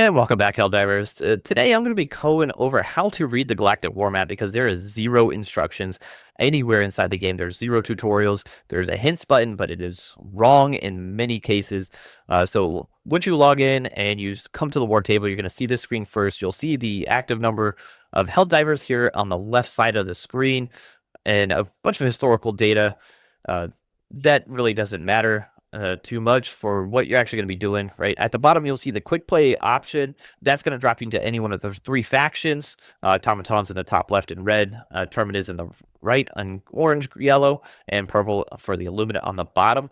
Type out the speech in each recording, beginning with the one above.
And welcome back, Helldivers. Today I'm going to be going over how to read the Galactic War Map because there is zero instructions anywhere inside the game. There's zero tutorials. There's a hints button, but it is wrong in many cases. So once you log in and you come to the war table, you're going to see this screen first. You'll see the active number of Helldivers here on the left side of the screen and a bunch of historical data. Uh, that really doesn't matter too much for what you're actually going to be doing, right? At the bottom, you'll see the quick play option. That's going to drop you into any one of the three factions. Automaton's in the top left in red, Terminids in the right on orange, yellow, and purple for the Illuminate on the bottom.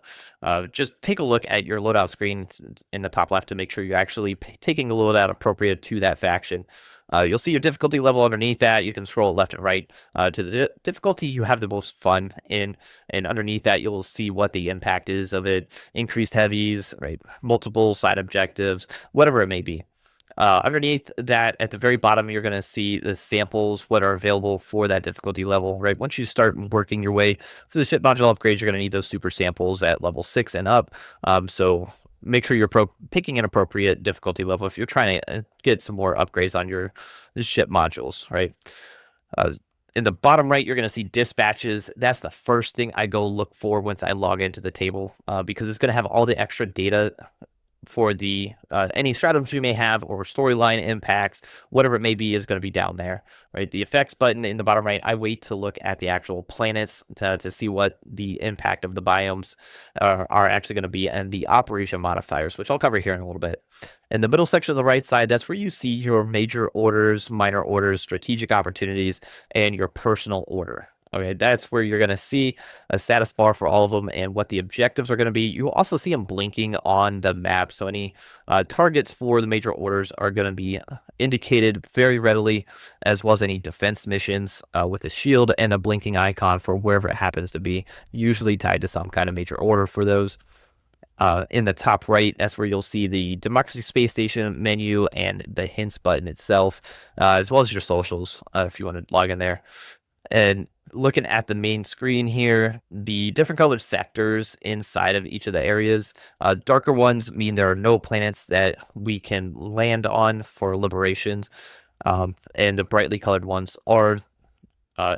Just take a look at your loadout screen in the top left to make sure you're actually taking a loadout appropriate to that faction. You'll see your difficulty level underneath that. You can scroll left and right to the difficulty you have the most fun in, and underneath that you'll see what the impact is of it. Increased heavies, right? Multiple side objectives, whatever it may be. Underneath that, at the very bottom, you're going to see the samples, what are available for that difficulty level, right? Once you start working your way through the ship module upgrades, you're going to need those super samples at level 6 and up. So make sure you're picking an appropriate difficulty level if you're trying to get some more upgrades on your ship modules, right? In the bottom right, you're going to see dispatches. That's the first thing I go look for once I log into the table because it's going to have all the extra data for the any stratagems you may have or storyline impacts, whatever it may be, is going to be down there, right? The effects button in the bottom right, I wait to look at the actual planets to see what the impact of the biomes are actually going to be, and the operation modifiers, which I'll cover here in a little bit. In the middle section of the right side, that's where you see your major orders, minor orders, strategic opportunities, and your personal order. Okay, that's where you're going to see a status bar for all of them and what the objectives are going to be. You'll also see them blinking on the map. So any targets for the major orders are going to be indicated very readily, as well as any defense missions with a shield and a blinking icon for wherever it happens to be, usually tied to some kind of major order for those. In the top right, that's where you'll see the Democracy Space Station menu and the hints button itself, as well as your socials if you want to log in there. And looking at the main screen here, the different colored sectors inside of each of the areas, darker ones mean there are no planets that we can land on for liberations, and the brightly colored ones are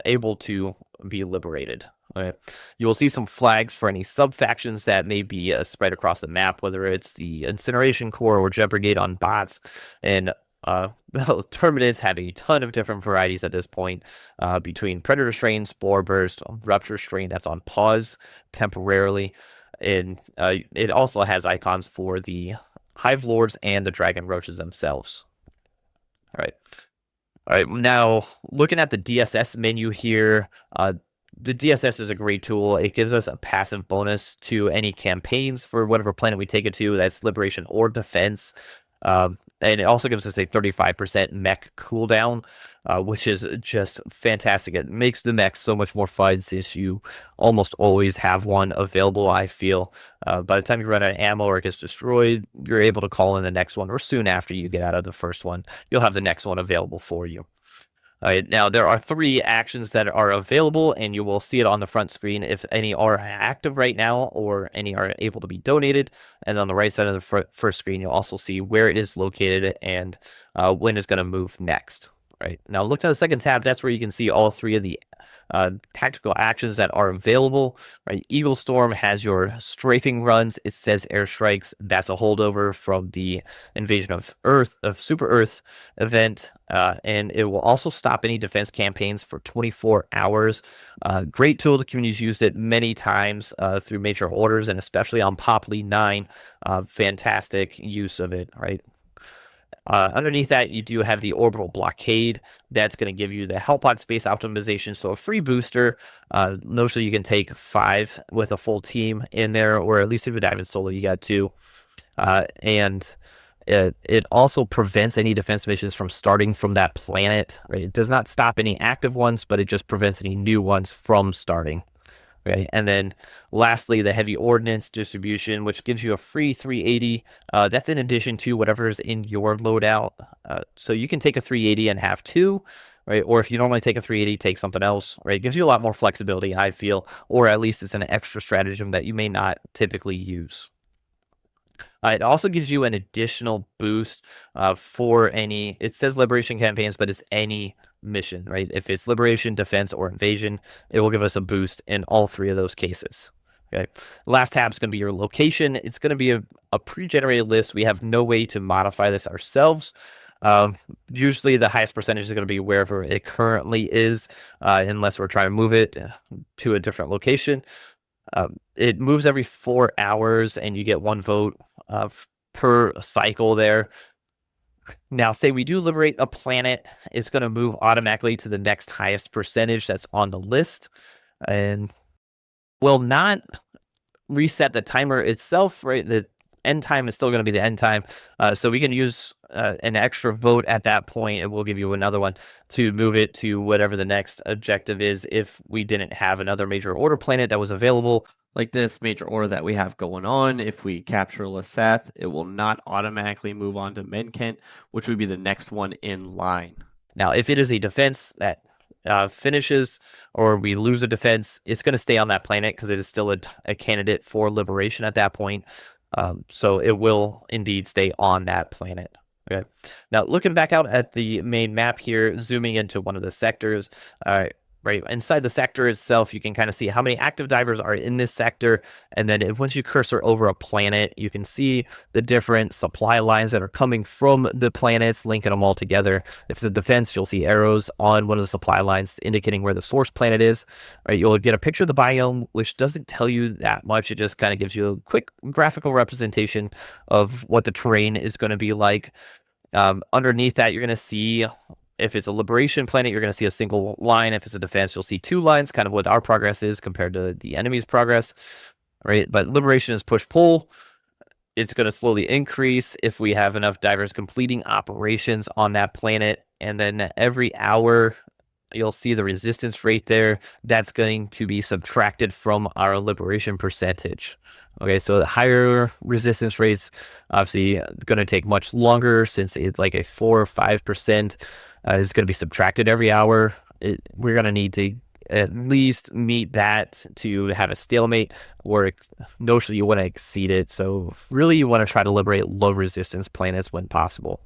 able to be liberated. Okay. You will see some flags for any sub-factions that may be spread across the map, whether it's the Incineration Corps or Jet Brigade on bots, and Terminids have a ton of different varieties at this point, between Predator Strain, Spore Burst, Rupture Strain that's on pause temporarily, and it also has icons for the Hive Lords and the Dragon Roaches themselves. All right. Now, looking at the DSS menu here, the DSS is a great tool. It gives us a passive bonus to any campaigns for whatever planet we take it to, that's liberation or defense. And it also gives us a 35% mech cooldown, which is just fantastic. It makes the mech so much more fun since you almost always have one available, I feel. By the time you run out of ammo or it gets destroyed, you're able to call in the next one, or soon after you get out of the first one, you'll have the next one available for you. Now, there are 3 actions that are available, and you will see it on the front screen if any are active right now or any are able to be donated. And on the right side of the first screen, you'll also see where it is located and when it's going to move next. Right now, look to the second tab. That's where you can see all 3 of the tactical actions that are available. Right, Eagle Storm has your strafing runs. It says airstrikes. That's a holdover from the Invasion of Earth, of Super Earth event, and it will also stop any defense campaigns for 24 hours. Great tool. The community's used it many times through major orders, and especially on Popley 9. Fantastic use of it. Right. Underneath that, you do have the orbital blockade. That's going to give you the Hellpod space optimization, so a free booster. Notionally, you can take 5 with a full team in there, or at least if you dive in solo, you got 2. And it also prevents any defense missions from starting from that planet. Right? It does not stop any active ones, but it just prevents any new ones from starting. Okay, and then lastly, the heavy ordnance distribution, which gives you a free 380. That's in addition to whatever is in your loadout. So you can take a 380 and have 2, right? Or if you normally take a 380, take something else, right? It gives you a lot more flexibility, I feel, or at least it's an extra stratagem that you may not typically use. It also gives you an additional boost for any, it says liberation campaigns, but it's any mission, right? If it's liberation, defense, or invasion, it will give us a boost in all three of those cases. Okay. Last tab is going to be your location. It's going to be a pre-generated list. We have no way to modify this ourselves. Usually the highest percentage is going to be wherever it currently is, unless we're trying to move it to a different location. It moves every 4 hours, and you get 1 vote per cycle there. Now, say we do liberate a planet, it's going to move automatically to the next highest percentage that's on the list, and will not reset the timer itself, right? The end time is still going to be the end time. So we can use an extra vote at that point, and we'll give you another one to move it to whatever the next objective is if we didn't have another major order planet that was available. Like this major order that we have going on, if we capture Lyseth, it will not automatically move on to Menkent, which would be the next one in line. Now, if it is a defense that finishes or we lose a defense, it's going to stay on that planet because it is still a candidate for liberation at that point. So it will indeed stay on that planet. Okay. Now, looking back out at the main map here, zooming into one of the sectors, right inside the sector itself, you can kind of see how many active divers are in this sector. And then once you cursor over a planet, you can see the different supply lines that are coming from the planets, linking them all together. If it's a defense, you'll see arrows on one of the supply lines indicating where the source planet is. Right, you'll get a picture of the biome, which doesn't tell you that much. It just kind of gives you a quick graphical representation of what the terrain is going to be like. Underneath that, you're going to see, if it's a liberation planet, you're going to see a single line. If it's a defense, you'll see 2 lines, kind of what our progress is compared to the enemy's progress, right? But liberation is push-pull. It's going to slowly increase if we have enough divers completing operations on that planet. And then every hour, you'll see the resistance rate there. That's going to be subtracted from our liberation percentage. Okay, so the higher resistance rates, obviously going to take much longer, since it's like a 4 or 5% is going to be subtracted every hour. We're going to need to at least meet that to have a stalemate, or notionally you want to exceed it. So really you want to try to liberate low resistance planets when possible.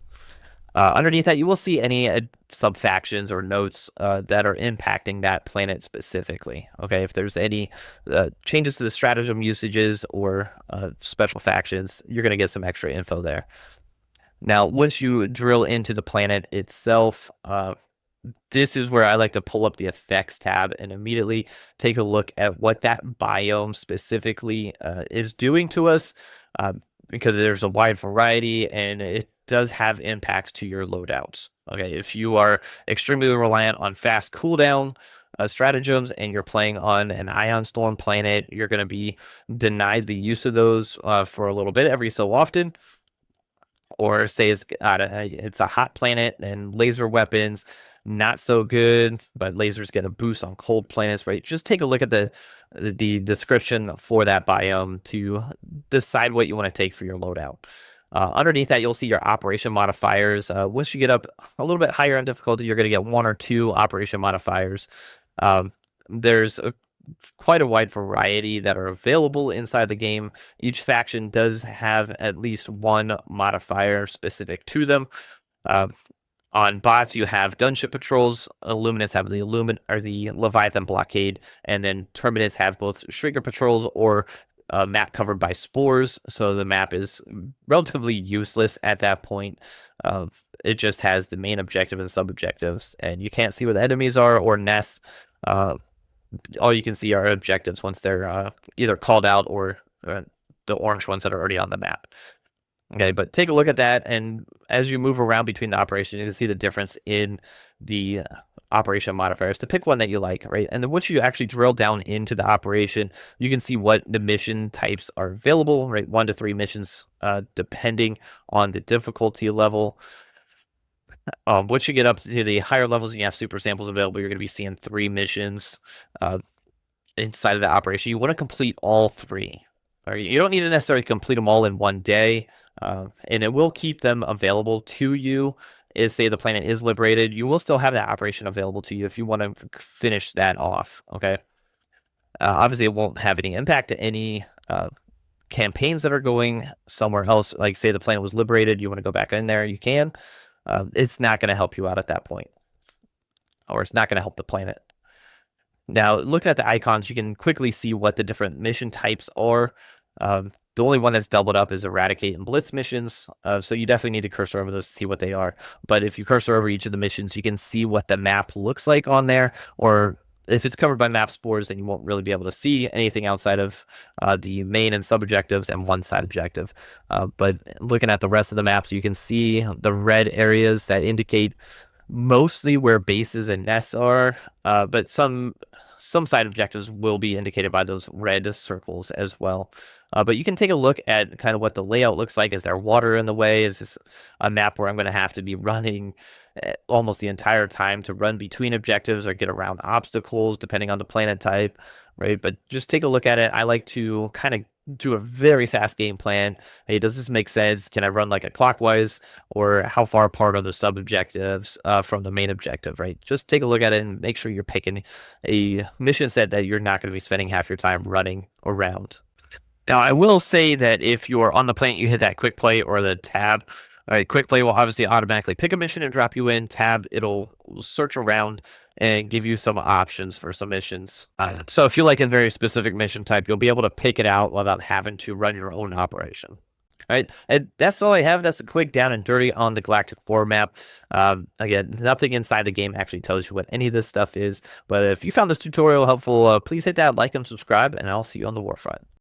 Underneath that, you will see any sub-factions or notes that are impacting that planet specifically. Okay, if there's any changes to the stratagem usages or special factions, you're going to get some extra info there. Now, once you drill into the planet itself, this is where I like to pull up the effects tab and immediately take a look at what that biome specifically is doing to us, because there's a wide variety and it does have impacts to your loadouts. Okay, if you are extremely reliant on fast cooldown stratagems and you're playing on an ion storm planet, you're going to be denied the use of those for a little bit every so often. Or say it's a hot planet and laser weapons, not so good, but lasers get a boost on cold planets, right? Just take a look at the description for that biome to decide what you want to take for your loadout. Underneath that, you'll see your operation modifiers. Once you get up a little bit higher in difficulty, you're going to get 1 or 2 operation modifiers. There's quite a wide variety that are available inside the game. Each faction does have at least 1 modifier specific to them. On bots, you have gunship patrols. Illuminates have the Leviathan blockade, and then Terminates have both Shrinker patrols or a map covered by spores. So the map is relatively useless at that point. It just has the main objective and sub objectives, and you can't see where the enemies are or nests. All you can see are objectives once they're either called out or the orange ones that are already on the map. Okay, but take a look at that, and as you move around between the operations, you can see the difference in the operation modifiers to pick one that you like, right? And then once you actually drill down into the operation, you can see what the mission types are available, right? 1 to 3 missions, depending on the difficulty level. Once you get up to the higher levels and you have super samples available, you're going to be seeing 3 missions inside of the operation. You want to complete all 3. Or you don't need to necessarily complete them all in one day, and it will keep them available to you. Say the planet is liberated, you will still have that operation available to you if you want to finish that off. Okay. Obviously, it won't have any impact to any campaigns that are going somewhere else, like say the planet was liberated, you want to go back in there, you can. It's not going to help you out at that point, or it's not going to help the planet. Now, looking at the icons, you can quickly see what the different mission types are. The only one that's doubled up is Eradicate and Blitz missions, so you definitely need to cursor over those to see what they are. But if you cursor over each of the missions, you can see what the map looks like on there, or if it's covered by map spores, then you won't really be able to see anything outside of the main and sub-objectives and one side objective. But looking at the rest of the maps, you can see the red areas that indicate mostly where bases and nests are, but some side objectives will be indicated by those red circles as well. But you can take a look at kind of what the layout looks like. Is there water in the way? Is this a map where I'm going to have to be running almost the entire time to run between objectives or get around obstacles, depending on the planet type, right? But just take a look at it. I like to kind of do a very fast game plan. Hey, does this make sense? Can I run like a clockwise, or how far apart are the sub objectives from the main objective, right? Just take a look at it and make sure you're picking a mission set that you're not going to be spending half your time running around. Now, I will say that if you're on the planet, you hit that quick play or the tab. All right, quick play will obviously automatically pick a mission and drop you in. Tab, it'll search around and give you some options for some missions. So if you like a very specific mission type, you'll be able to pick it out without having to run your own operation. All right, and that's all I have. That's a quick down and dirty on the Galactic War Map. Again, nothing inside the game actually tells you what any of this stuff is. But if you found this tutorial helpful, please hit that like and subscribe, and I'll see you on the warfront.